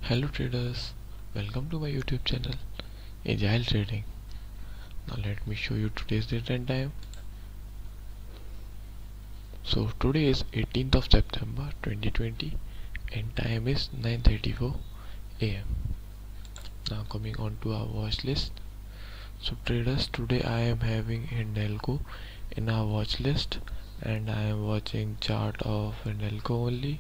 Hello traders, welcome to my YouTube channel Agile Trading. Now let me show you today's date and time. So today is 18th of September 2020 and time is 9:34 am. Now coming on to our watch list. So traders, today I am having Hindelco in our watch list and I am watching chart of Hindelco only,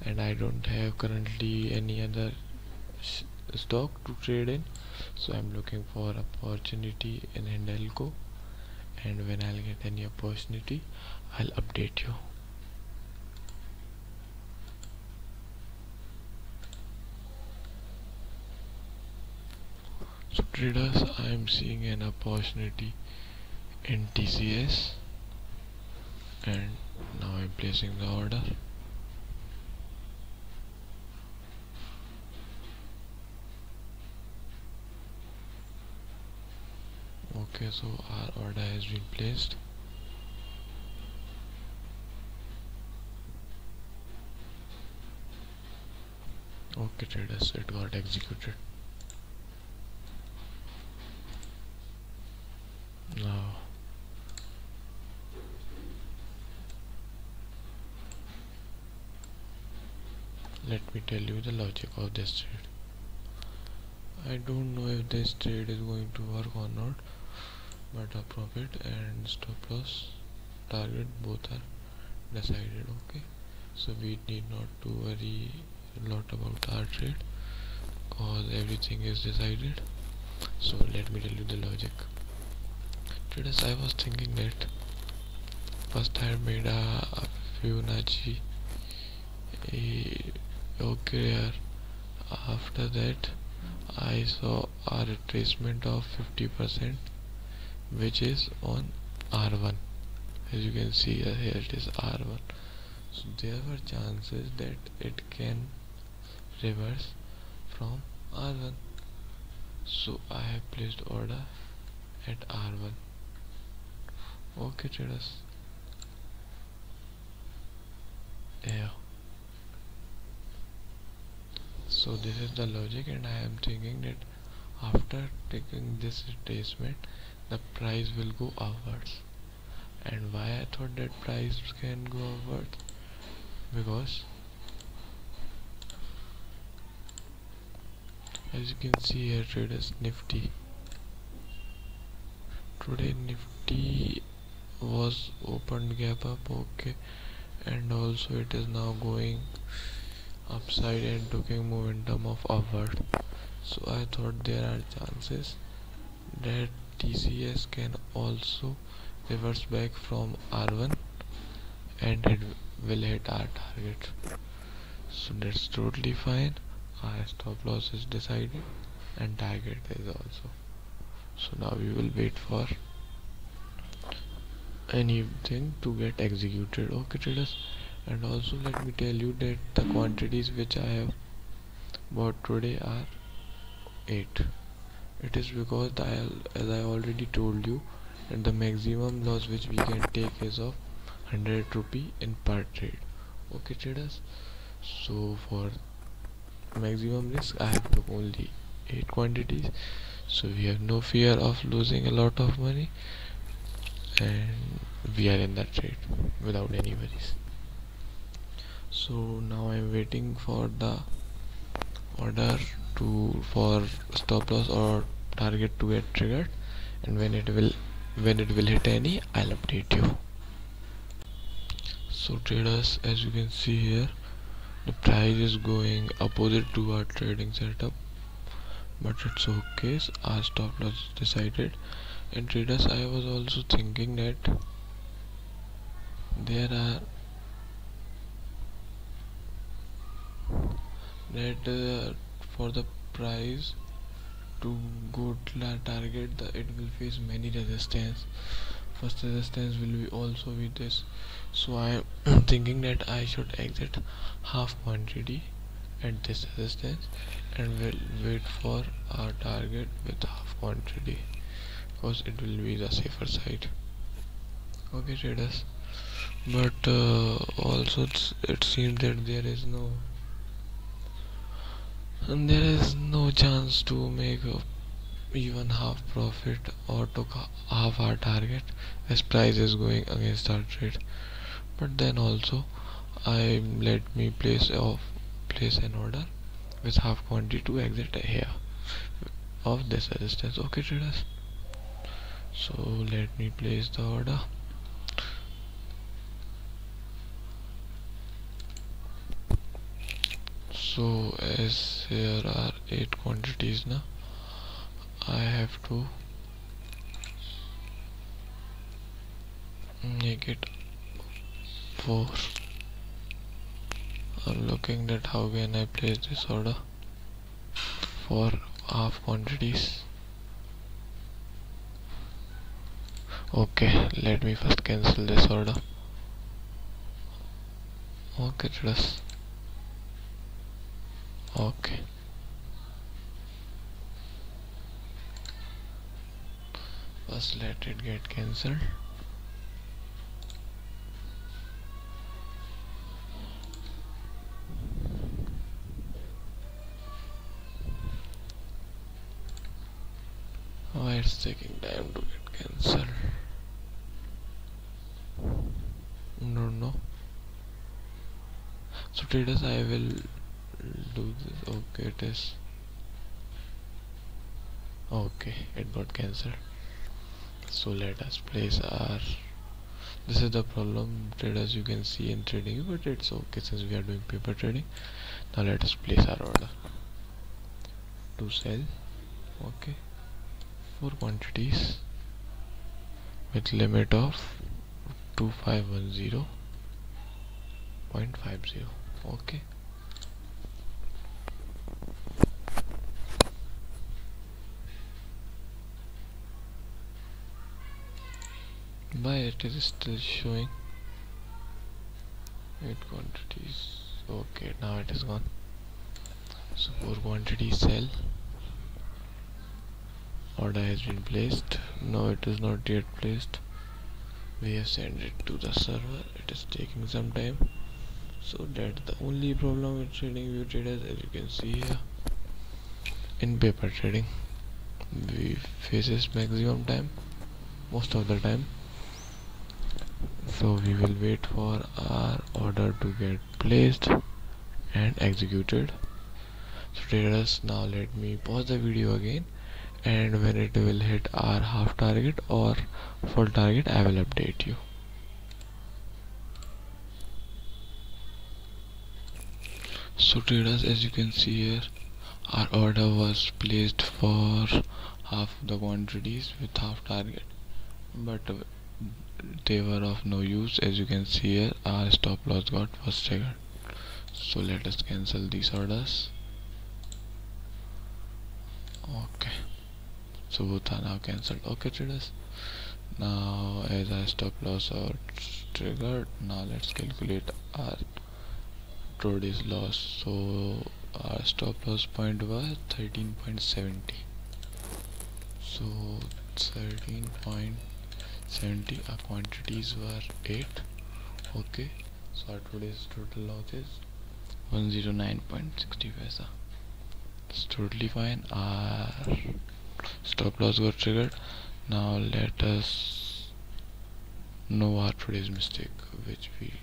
and I don't have currently any other stock to trade in, so I'm looking for opportunity in Hindelco, and when I'll get any opportunity I'll update you. So traders, I am seeing an opportunity in TCS and now I'm placing the order. Okay, so our order has been placed. Okay traders, it got executed. Now let me tell you the logic of this trade. I don't know if this trade is going to work or not, but our profit and stop loss target both are decided. Okay, so we need not to worry a lot about our trade cause everything is decided. So let me tell you the logic. Traders, I was thinking that first I made a Fibonacci okay here. After that I saw a retracement of 50%, which is on R1. As you can see here it is R1, so there were chances that it can reverse from R1, so I have placed order at R1. Okay traders, yeah, so this is the logic, and I am thinking that after taking this retracement the price will go upwards. And why I thought that price can go upwards? Because as you can see here traders, Nifty today, Nifty was opened gap up, okay, and also it is now going upside and taking momentum of upward. So I thought there are chances that TCS can also reverse back from R1 and it will hit our target. So that's totally fine. Our stop loss is decided and target is also. So now we will wait for anything to get executed. Okay traders, and also let me tell you that the quantities which I have bought today are 8. It is because as I already told you that the maximum loss which we can take is of 100 rupee in per trade. Okay traders, so for maximum risk I have took only 8 quantities, so we have no fear of losing a lot of money and we are in that trade without any worries. So now I am waiting for the order for stop loss or target to get triggered, and when it will hit any, I'll update you. So traders, as you can see here, the price is going opposite to our trading setup, but it's okay. Our stop loss is decided. And traders, I was also thinking that there are for the price to go to the target, it will face many resistance. First resistance will be also with this, so I am thinking that I should exit half quantity at this resistance and will wait for our target with half quantity, because it will be the safer side. Okay traders, but also it seems that there is no and there is no chance to make even half profit or to half our target as price is going against our trade. But then also I let me place an order with half quantity to exit here of this resistance. Okay traders, so let me place the order. So as here are 8 quantities now, I have to make it 4. I'm looking at how can I place this order for half quantities. Okay, let me first cancel this order. Okay traders, okay, first let it get cancelled. Why it's taking time to get cancelled? No. So traders, I will do this. Okay, it is okay, it got cancelled. So let us place our, this is the problem traders, you can see in trading, but it's okay since we are doing paper trading. Now let us place our order to sell. Okay, 4 quantities with limit of 2510.50. Okay, why it is still showing 8 quantities? Okay, now it is gone. So 4 quantities sell. Order has been placed. No, it is not yet placed. We have sent it to the server. It is taking some time. So that's the only problem with trading view traders, as you can see here. In paper trading, we faces maximum time most of the time. So we will wait for our order to get placed and executed. So traders, now let me pause the video again, and when it will hit our half target or full target, I will update you. So traders, as you can see here, our order was placed for half the quantities with half target, but they were of no use. As you can see here, our stop loss got first triggered. So let us cancel these orders. Okay, so both are now cancelled. Okay traders, now as our stop loss are triggered, now let's calculate our today's loss. So our stop loss point was 13.70. so 13.70, our quantities were 8. Okay, so our today's total loss is 109.60 paisa. It's totally fine. Our stop loss got triggered. Now let us know our today's mistake, which we,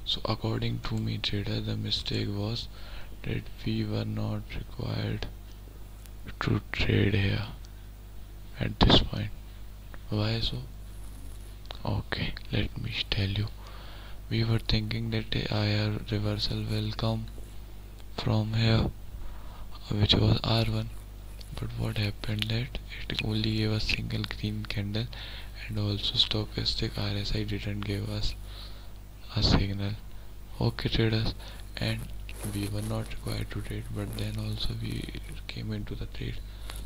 so according to me trader, the mistake was that we were not required to trade here at this point. Why so? Okay, let me tell you. We were thinking that a IR reversal will come from here, which was R1, but what happened that it only gave us single green candle, and also stochastic RSI didn't give us a signal. Okay traders, and we were not required to trade, but then also we came into the trade,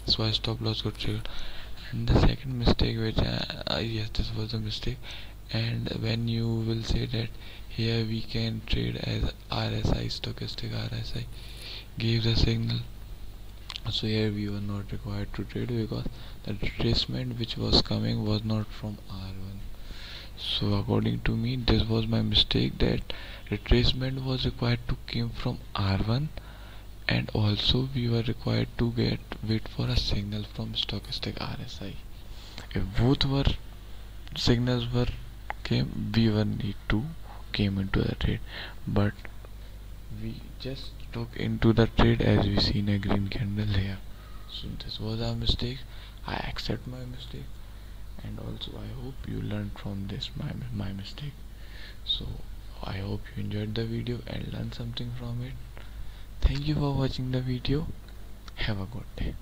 so our stop loss got triggered. And the second mistake, which yes, this was a mistake. And when you will say that here we can trade as RSI, stochastic RSI gave the signal, so here we were not required to trade because the retracement which was coming was not from R1. So according to me, this was my mistake, that retracement was required to came from R1 and also we were required to wait for a signal from stochastic RSI. If both were signals were came, we were need to came into the trade, but we just took into the trade as we seen a green candle here. So this was our mistake. I accept my mistake, and also I hope you learned from this my mistake. So I hope you enjoyed the video and learned something from it. Thank you for watching the video. Have a good day.